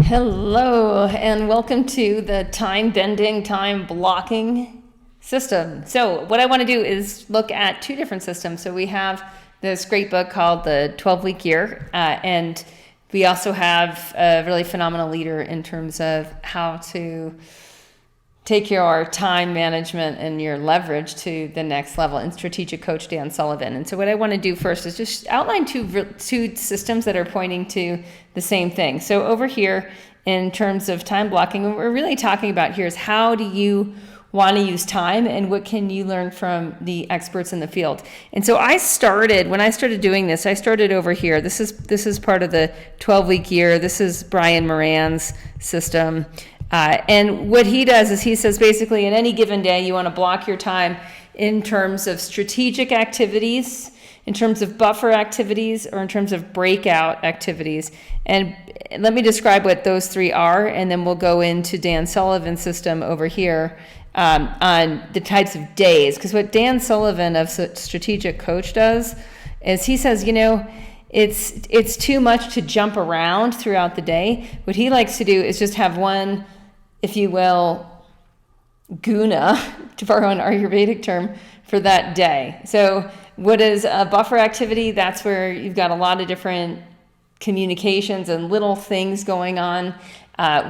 Hello, and welcome to the time bending, time blocking system. So what I want to do is look at two different systems. So we have this great book called The 12-Week Year, and we also have a really phenomenal leader in terms of how to take your time management and your leverage to the next level, and strategic coach Dan Sullivan. And so what I want to do first is just outline two systems that are pointing to the same thing. So over here, in terms of time blocking, what we're really talking about here is how do you want to use time and what can you learn from the experts in the field. And so when I started doing this, I started over here. This is part of the 12-week year. This is Brian Moran's system. And what he does is he says basically in any given day, you want to block your time in terms of strategic activities, in terms of buffer activities, or in terms of breakout activities. And let me describe what those three are, and then we'll go into Dan Sullivan's system over here on the types of days. Because what Dan Sullivan of Strategic Coach does is he says, it's too much to jump around throughout the day. What he likes to do is just have one, if you will, guna, to borrow an Ayurvedic term, for that day. So what is a buffer activity? That's where you've got a lot of different communications and little things going on.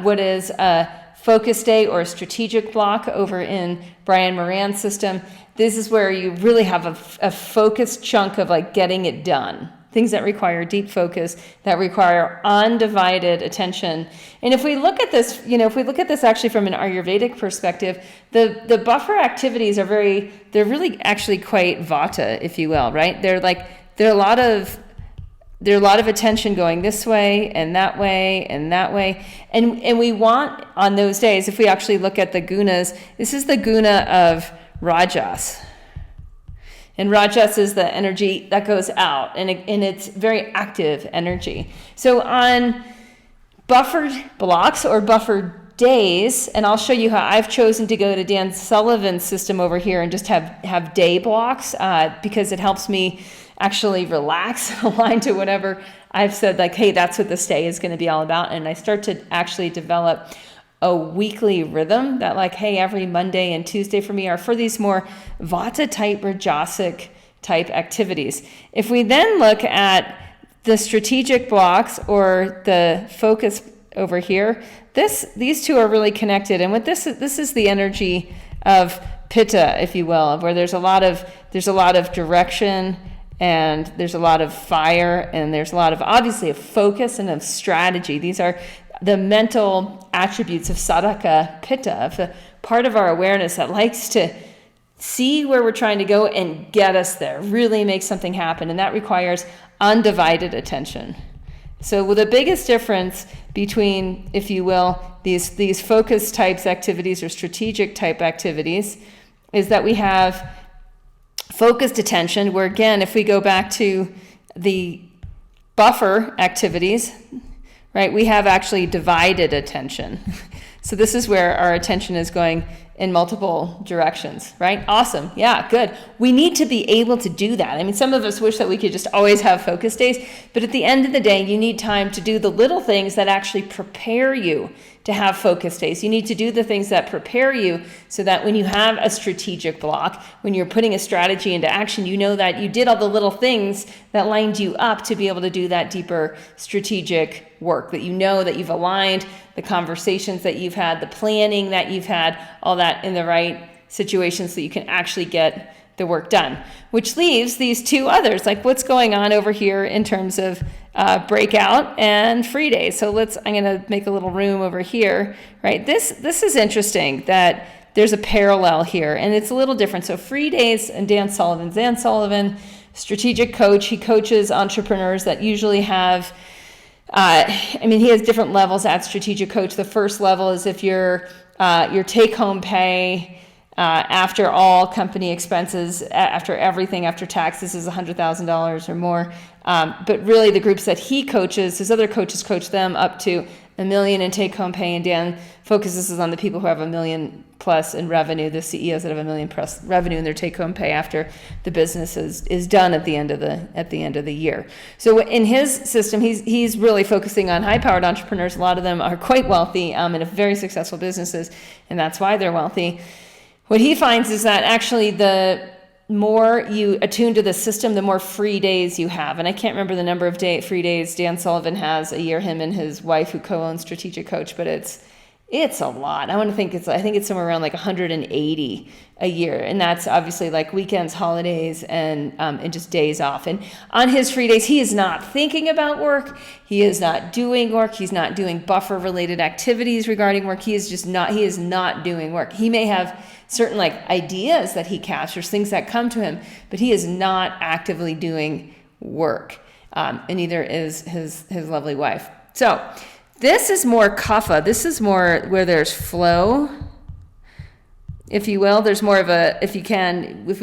What is a focus day or a strategic block over in Brian Moran's system? This is where you really have a focused chunk of like getting it done. Things that require deep focus, that require undivided attention. And if we look at this, actually from an Ayurvedic perspective, the buffer activities are they're really actually quite vata, if you will, right? There are a lot of attention going this way and that way and that way. And we want on those days, if we actually look at the gunas, this is the guna of Rajas. And Rajas is the energy that goes out, and it's very active energy. So on buffered blocks or buffered days, and I'll show you how I've chosen to go to Dan Sullivan's system over here and just have day blocks because it helps me actually relax and align to whatever I've said, like, hey, that's what this day is going to be all about. And I start to actually develop a weekly rhythm that like, hey, every Monday and Tuesday for me are for these more vata type, rajasic type activities. If we then look at the strategic blocks or the focus over here, these two are really connected. And what this is the energy of pitta, if you will, where there's a lot of direction, and there's a lot of fire, and there's a lot of obviously of focus and of strategy. These are the mental attributes of sadhaka pitta, of the part of our awareness that likes to see where we're trying to go and get us there, really make something happen. And that requires undivided attention. So the biggest difference between, if you will, these focus types activities or strategic type activities is that we have focused attention, where again, if we go back to the buffer activities, right, we have actually divided attention. So this is where our attention is going in multiple directions, right? Awesome. Yeah, good. We need to be able to do that. I mean, some of us wish that we could just always have focus days, but at the end of the day, you need time to do the little things that actually prepare you to have focus days. You need to do the things that prepare you so that when you have a strategic block, when you're putting a strategy into action, you know that you did all the little things that lined you up to be able to do that deeper strategic work, that you know that you've aligned the conversations that you've had, the planning that you've had, all that in the right situations so you can actually get the work done. Which leaves these two others, like what's going on over here in terms of breakout and free days. So I'm going to make a little room over here, right? This is interesting that there's a parallel here, and it's a little different. So free days and Dan Sullivan, strategic coach. He coaches entrepreneurs that usually have he has different levels at strategic coach. The first level is if your take-home pay after all company expenses, after everything, after taxes, is $100,000 or more. But really the groups that he coaches, his other coaches coach them up to $1 million in take-home pay, and Dan focuses on the people who have $1 million plus in revenue, the CEOs that have $1 million plus revenue in their take-home pay after the business is done at the end of the year. So in his system, he's really focusing on high-powered entrepreneurs. A lot of them are quite wealthy and have very successful businesses, and that's why they're wealthy. What he finds is that actually the more you attune to the system, the more free days you have. And I can't remember the number of free days Dan Sullivan has a year, him and his wife who co-owns Strategic Coach, but it's a lot. I think it's somewhere around like 180 a year. And that's obviously like weekends, holidays, and just days off. And on his free days, he is not thinking about work. He is not doing work. He's not doing buffer related activities regarding work. He is not doing work. He may have certain like ideas that he captures, things that come to him, but he is not actively doing work. And neither is his lovely wife. So this is more kapha. This is more where there's flow, if you will. There's more of a, if we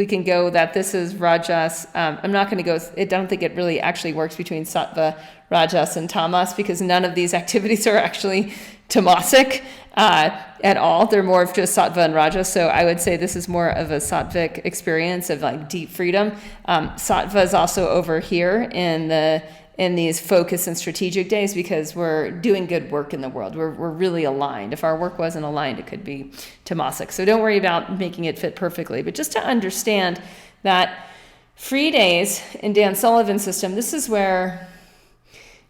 can go that this is rajas. I'm not going to go, I don't think it really actually works between sattva, rajas, and tamas, because none of these activities are actually tamasic at all. They're more of just sattva and rajas. So I would say this is more of a sattvic experience of like deep freedom. Sattva is also over here in these focus and strategic days, because we're doing good work in the world. We're really aligned. If our work wasn't aligned, it could be tamasic. So don't worry about making it fit perfectly, but just to understand that free days in Dan Sullivan's system, this is where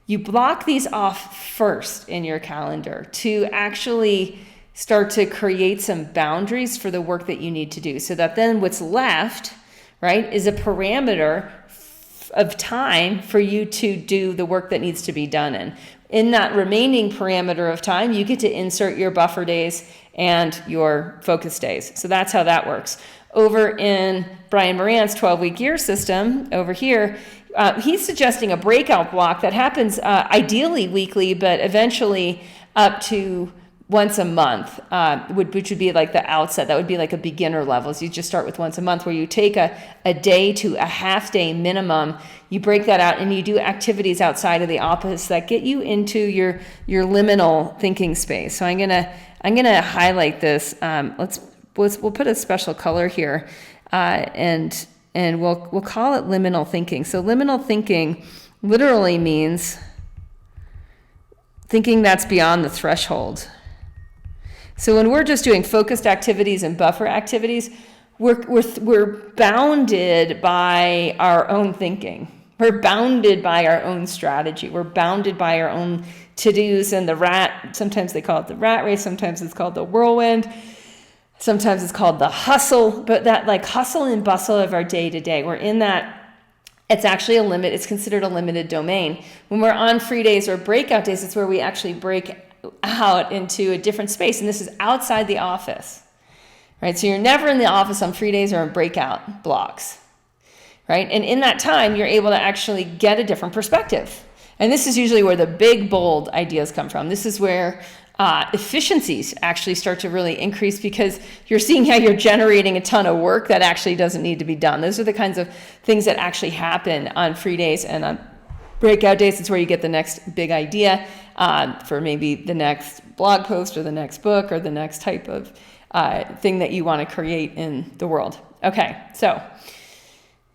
you block these off first in your calendar to actually start to create some boundaries for the work that you need to do, so that then what's left, right, is a parameter of time for you to do the work that needs to be done in that remaining parameter of time. You get to insert your buffer days and your focus days. So that's how that works. Over in Brian Moran's 12-week year system over here, he's suggesting a breakout block that happens ideally weekly, but eventually up to once a month, which would be like the outset. That would be like a beginner level. So you just start with once a month, where you take a day to a half day minimum. You break that out and you do activities outside of the office that get you into your liminal thinking space. So I'm gonna highlight this. We'll put a special color here, and we'll call it liminal thinking. So liminal thinking literally means thinking that's beyond the threshold. So when we're just doing focused activities and buffer activities, we're bounded by our own thinking. We're bounded by our own strategy. We're bounded by our own to-dos and sometimes they call it the rat race, sometimes it's called the whirlwind, sometimes it's called the hustle, but that like hustle and bustle of our day-to-day, we're in that. It's actually it's considered a limited domain. When we're on free days or breakout days, it's where we actually break out into a different space, and this is outside the office, right? So you're never in the office on free days or in breakout blocks, right? And in that time, you're able to actually get a different perspective. And this is usually where the big, bold ideas come from. This is where efficiencies actually start to really increase, because you're seeing how you're generating a ton of work that actually doesn't need to be done. Those are the kinds of things that actually happen on free days, and on breakout days, it's where you get the next big idea for maybe the next blog post or the next book or the next type of thing that you want to create in the world. Okay, so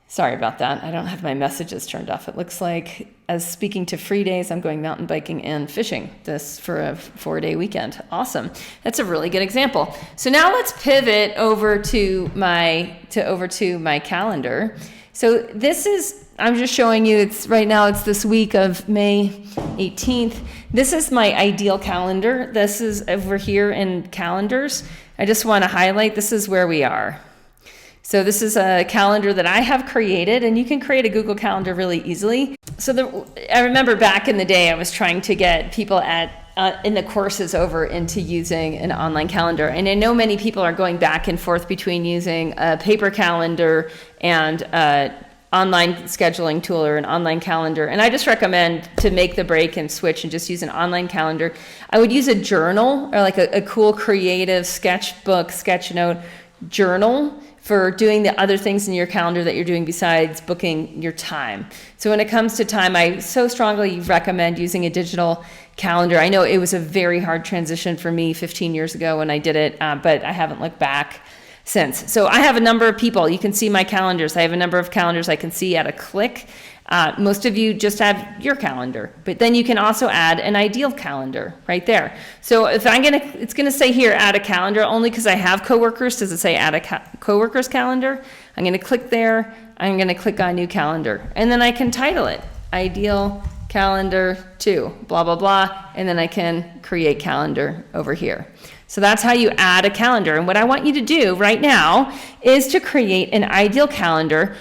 sorry about that. I don't have my messages turned off. It looks like, as speaking to free days, I'm going mountain biking and fishing this for a 4-day weekend. Awesome. That's a really good example. So now let's pivot over to my calendar. So this is, I'm just showing you, right now it's this week of May 18th. This is my ideal calendar. This is over here in calendars. I just want to highlight, this is where we are. So this is a calendar that I have created, and you can create a Google Calendar really easily. So I remember back in the day, I was trying to get people in the courses over into using an online calendar. And I know many people are going back and forth between using a paper calendar and online scheduling tool or an online calendar. And I just recommend to make the break and switch and just use an online calendar. I would use a journal, or like a cool creative sketchbook, sketch note journal for doing the other things in your calendar that you're doing besides booking your time. So when it comes to time, I so strongly recommend using a digital calendar. I know it was a very hard transition for me 15 years ago when I did it, but I haven't looked back since. So I have a number of people. You can see my calendars. I have a number of calendars I can see at a click. Most of you just have your calendar, but then you can also add an ideal calendar right there. So if it's gonna say here, add a calendar, only because I have coworkers. Does it say add a coworker's calendar? I'm gonna click there. I'm gonna click on new calendar, and then I can title it ideal calendar 2, blah, blah, blah, and then I can create calendar over here. So that's how you add a calendar. And what I want you to do right now is to create an ideal calendar.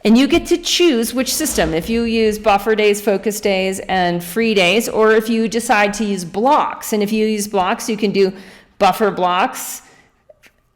And you get to choose which system, if you use buffer days, focus days, and free days, or if you decide to use blocks. And if you use blocks, you can do buffer blocks,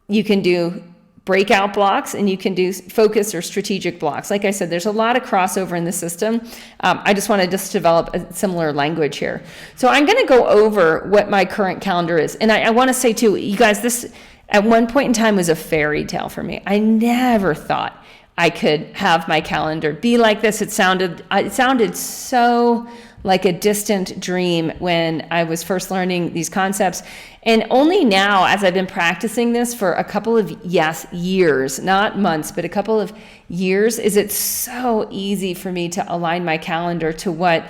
you can do breakout blocks, and you can do focus or strategic blocks. Like I said, there's a lot of crossover in the system. I just want to develop a similar language here. So I'm going to go over what my current calendar is. And I want to say too, you guys, this at one point in time was a fairy tale for me. I never thought I could have my calendar be like this. It sounded so like a distant dream when I was first learning these concepts. And only now, as I've been practicing this for a couple of years, not months, but a couple of years, is it so easy for me to align my calendar to what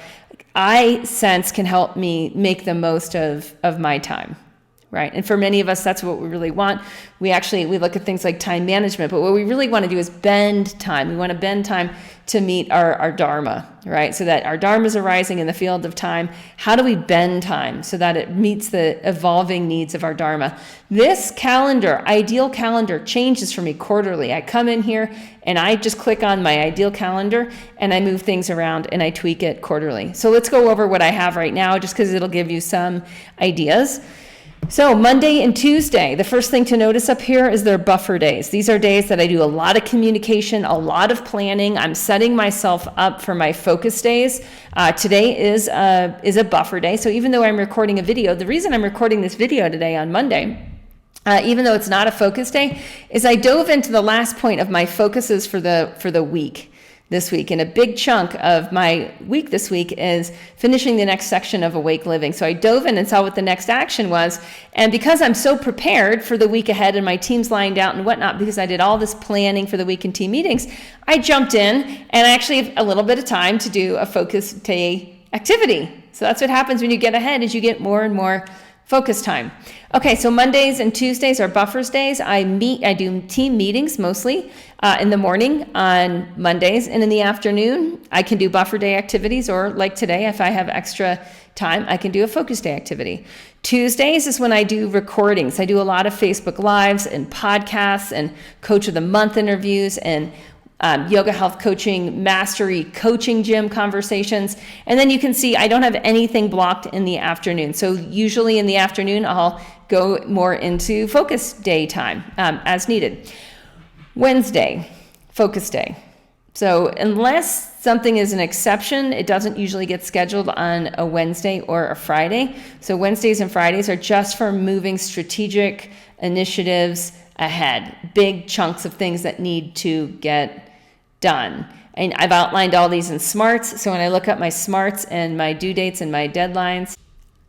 I sense can help me make the most of my time. Right. And for many of us, that's what we really want. We look at things like time management, but what we really want to do is bend time. We want to bend time to meet our dharma, right? So that our dharma is arising in the field of time. How do we bend time so that it meets the evolving needs of our dharma? This calendar, ideal calendar, changes for me quarterly. I come in here and I just click on my ideal calendar and I move things around and I tweak it quarterly. So let's go over what I have right now, just because it'll give you some ideas. So Monday and Tuesday, the first thing to notice up here is their buffer days. These are days that I do a lot of communication, a lot of planning. I'm setting myself up for my focus days. Today is a buffer day. So even though I'm recording a video, the reason I'm recording this video today on Monday, even though it's not a focus day, is I dove into the last point of my focuses for the week. This week, and a big chunk of my week this week is finishing the next section of Awake Living. So I dove in and saw what the next action was, and because I'm so prepared for the week ahead and my team's lined out and whatnot, because I did all this planning for the week and team meetings, I jumped in and I actually have a little bit of time to do a focus day activity. So that's what happens when you get ahead, is you get more and more focus time. Okay, so Mondays and Tuesdays are buffers days. I do team meetings mostly in the morning on Mondays, and in the afternoon I can do buffer day activities, or like today, if I have extra time, I can do a focus day activity. Tuesdays is when I do recordings. I do a lot of Facebook Lives and podcasts and Coach of the Month interviews and yoga health coaching, mastery coaching gym conversations. And then you can see I don't have anything blocked in the afternoon. So usually in the afternoon, I'll go more into focus day time as needed. Wednesday, focus day. So unless something is an exception, it doesn't usually get scheduled on a Wednesday or a Friday. So Wednesdays and Fridays are just for moving strategic initiatives ahead, big chunks of things that need to get done. And I've outlined all these in smarts. So when I look at my smarts and my due dates and my deadlines,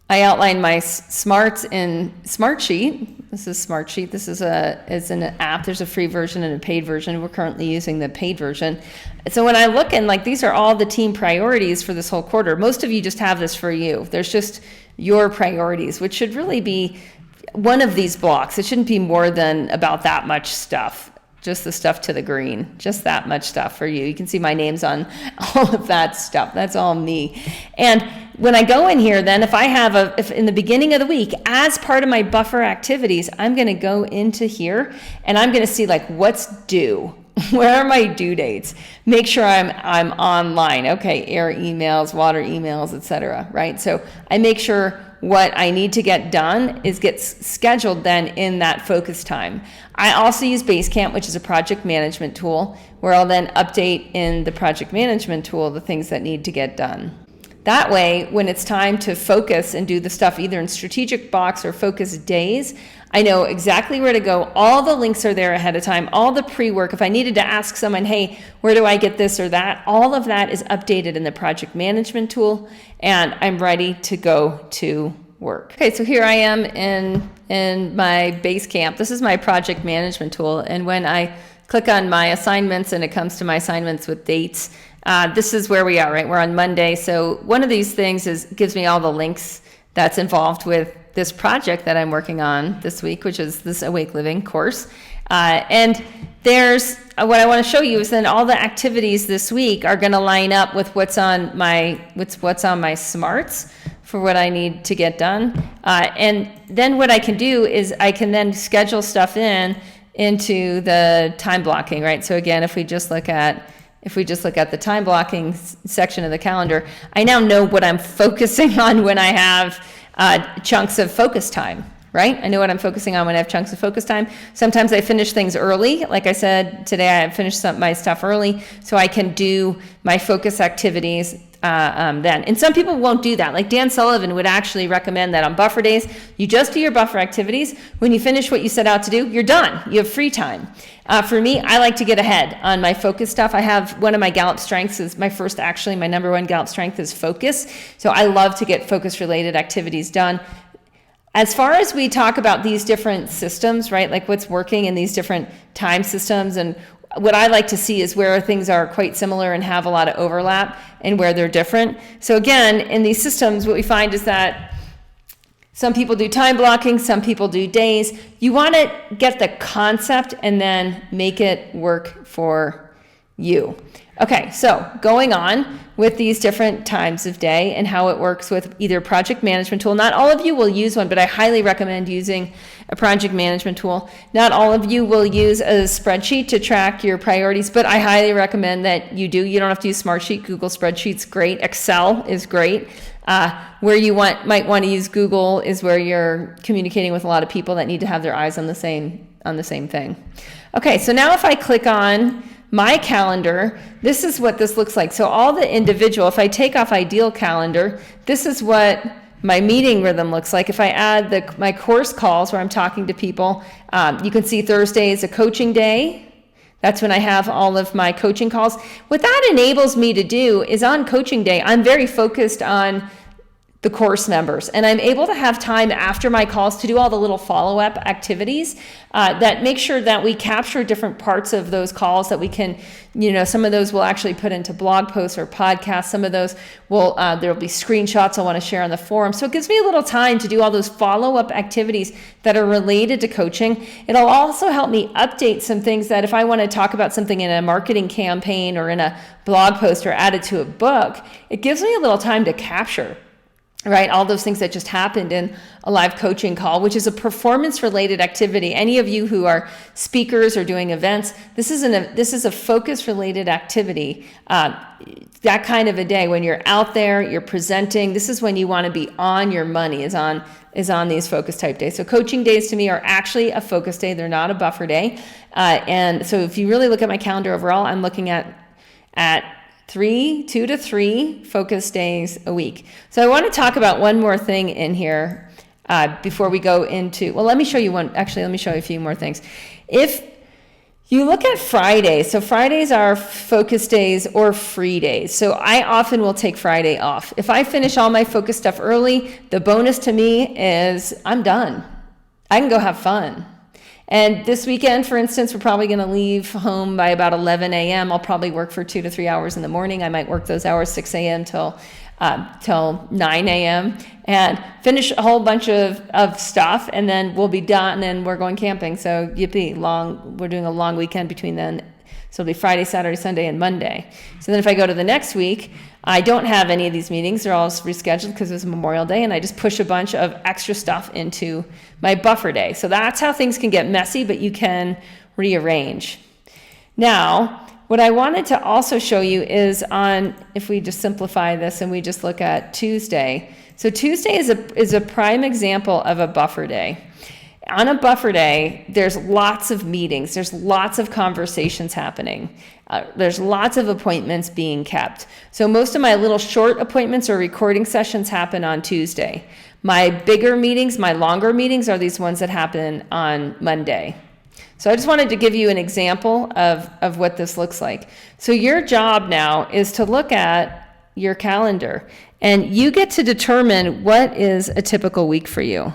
I outline my smarts in Smartsheet. This is Smartsheet. This is it's an app. There's a free version and a paid version. We're currently using the paid version. So when I look in, like, these are all the team priorities for this whole quarter. Most of you just have this for you. There's just your priorities, which should really be one of these blocks. It shouldn't be more than about that much stuff. Just the stuff to the green, just that much stuff for you. You can see my name's on all of that stuff. That's all me. And when I go in here, then if in the beginning of the week, as part of my buffer activities, I'm going to go into here and I'm going to see, like, what's due. Where are my due dates? Make sure I'm online. Okay, air emails, water emails, etc. Right? So I make sure what I need to get done gets scheduled then in that focus time. I also use BaseCamp, which is a project management tool, where I'll then update in the project management tool the things that need to get done. That way, when it's time to focus and do the stuff either in strategic blocks or focus days, I know exactly where to go. All the links are there ahead of time, all the pre-work. If I needed to ask someone, hey, where do I get this or that? All of that is updated in the project management tool, and I'm ready to go to work. Okay, so here I am in my BaseCamp. This is my project management tool, and when I click on my assignments and it comes to my assignments with dates, this is where we are, right? We're on Monday. So one of these things gives me all the links that's involved with this project that I'm working on this week, which is this Awake Living course. And there's what I want to show you is then all the activities this week are going to line up with what's on my smarts for what I need to get done. And then what I can do is I can then schedule stuff into the time blocking, right? So again, if we just look at the time blocking section of the calendar, I now know what I'm focusing on when I have chunks of focus time, right? I know what I'm focusing on when I have chunks of focus time. Sometimes I finish things early. Like I said, today I finished my stuff early, so I can do my focus activities then. And some people won't do that. Like Dan Sullivan would actually recommend that on buffer days, you just do your buffer activities. When you finish what you set out to do, you're done. You have free time. For me, I like to get ahead on my focus stuff. I have one of my Gallup strengths is my number one Gallup strength is focus. So I love to get focus related activities done. As far as we talk about these different systems, right, like what's working in these different time systems, and what I like to see is where things are quite similar and have a lot of overlap and where they're different. So again, in these systems, what we find is that some people do time blocking, some people do days. You want to get the concept and then make it work for you. Okay, so going on with these different times of day and how it works with either project management tool. Not all of you will use one, but I highly recommend using a project management tool. Not all of you will use a spreadsheet to track your priorities, but I highly recommend that you do. You don't have to use Smartsheet. Google Spreadsheet's great. Excel is great. Where you might want to use Google is where you're communicating with a lot of people that need to have their eyes on the same thing. Okay, so now if I click on my calendar, this is what this looks like. So all the individual, if I take off ideal calendar, this is what my meeting rhythm looks like. If I add my course calls where I'm talking to people, you can see Thursday is a coaching day. That's when I have all of my coaching calls. What that enables me to do is on coaching day, I'm very focused on the course members, and I'm able to have time after my calls to do all the little follow-up activities that make sure that we capture different parts of those calls that we can, some of those we'll actually put into blog posts or podcasts. Some of those there'll be screenshots I want to share on the forum. So it gives me a little time to do all those follow-up activities that are related to coaching. It'll also help me update some things that if I want to talk about something in a marketing campaign or in a blog post or add it to a book, it gives me a little time to capture, right? All those things that just happened in a live coaching call, which is a performance-related activity. Any of you who are speakers or doing events, this is a focus-related activity. That kind of a day when you're out there, you're presenting, this is when you want to be on your money, is on these focus type days. So coaching days to me are actually a focus day. They're not a buffer day. And so if you really look at my calendar overall, I'm looking at 2 to 3 focus days a week. So I want to talk about one more thing in here before we go into, let me show you a few more things. If you look at Fridays, so Fridays are focus days or free days. So I often will take Friday off. If I finish all my focus stuff early, the bonus to me is I'm done. I can go have fun. And this weekend, for instance, we're probably going to leave home by about 11 a.m. I'll probably work for 2 to 3 hours in the morning. I might work those hours, 6 a.m. till 9 a.m. and finish a whole bunch of stuff, and then we'll be done and we're going camping. So we're doing a long weekend between then. So it'll be Friday, Saturday, Sunday, and Monday. So then if I go to the next week, I don't have any of these meetings. They're all rescheduled because it's Memorial Day, and I just push a bunch of extra stuff into my buffer day. So that's how things can get messy, but you can rearrange. Now, what I wanted to also show you is if we just simplify this and we just look at Tuesday. So Tuesday is a prime example of a buffer day. On a buffer day, there's lots of meetings, there's lots of conversations happening, there's lots of appointments being kept. So most of my little short appointments or recording sessions happen on Tuesday. My bigger meetings, my longer meetings are these ones that happen on Monday. So I just wanted to give you an example of what this looks like. So your job now is to look at your calendar, and you get to determine what is a typical week for you.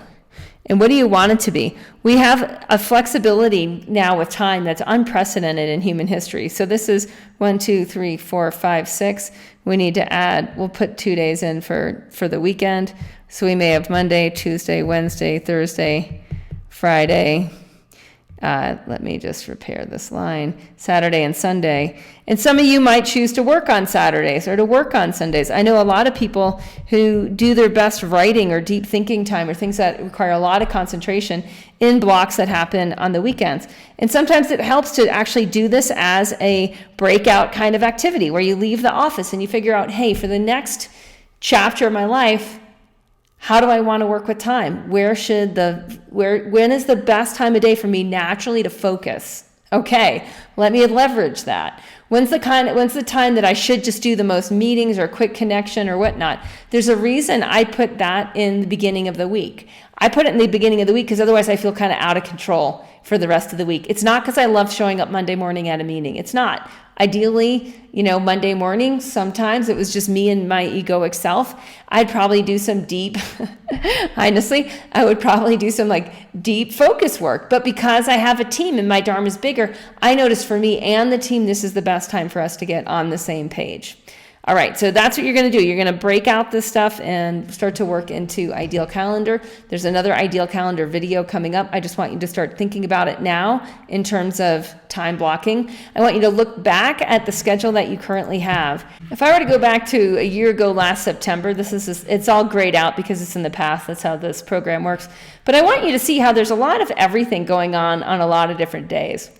And what do you want it to be? We have a flexibility now with time that's unprecedented in human history. So this is 1, 2, 3, 4, 5, 6. We need to add, we'll put 2 days in for the weekend. So we may have Monday, Tuesday, Wednesday, Thursday, Friday. Let me just repair this line. Saturday and Sunday. And some of you might choose to work on Saturdays or to work on Sundays. I know a lot of people who do their best writing or deep thinking time or things that require a lot of concentration in blocks that happen on the weekends. And sometimes it helps to actually do this as a breakout kind of activity where you leave the office and you figure out, hey, for the next chapter of my life, how do I want to work with time? When is the best time of day for me naturally to focus? Okay, let me leverage that. When's the time that I should just do the most meetings or quick connection or whatnot? There's a reason I put that in the beginning of the week. I put it in the beginning of the week because otherwise I feel kind of out of control for the rest of the week. It's not because I love showing up Monday morning at a meeting. It's not. Ideally, Monday morning, sometimes it was just me and my egoic self. I'd probably do some deep, honestly, I would probably do some deep focus work. But because I have a team and my Dharma is bigger, I noticed for me and the team, this is the best time for us to get on the same page. All right, so that's what you're going to do. You're going to break out this stuff and start to work into Ideal Calendar. There's another Ideal Calendar video coming up. I just want you to start thinking about it now in terms of time blocking. I want you to look back at the schedule that you currently have. If I were to go back to a year ago last September, it's all grayed out because it's in the past. That's how this program works. But I want you to see how there's a lot of everything going on a lot of different days.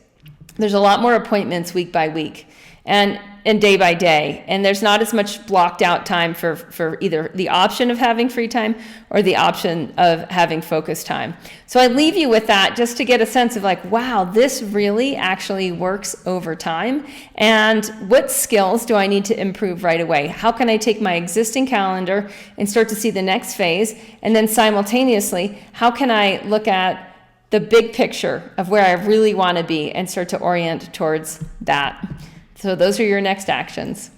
There's a lot more appointments week by week and day by day. And there's not as much blocked out time for either the option of having free time or the option of having focus time. So I leave you with that just to get a sense of wow, this really actually works over time. And what skills do I need to improve right away? How can I take my existing calendar and start to see the next phase? And then simultaneously, how can I look at the big picture of where I really want to be and start to orient towards that? So those are your next actions.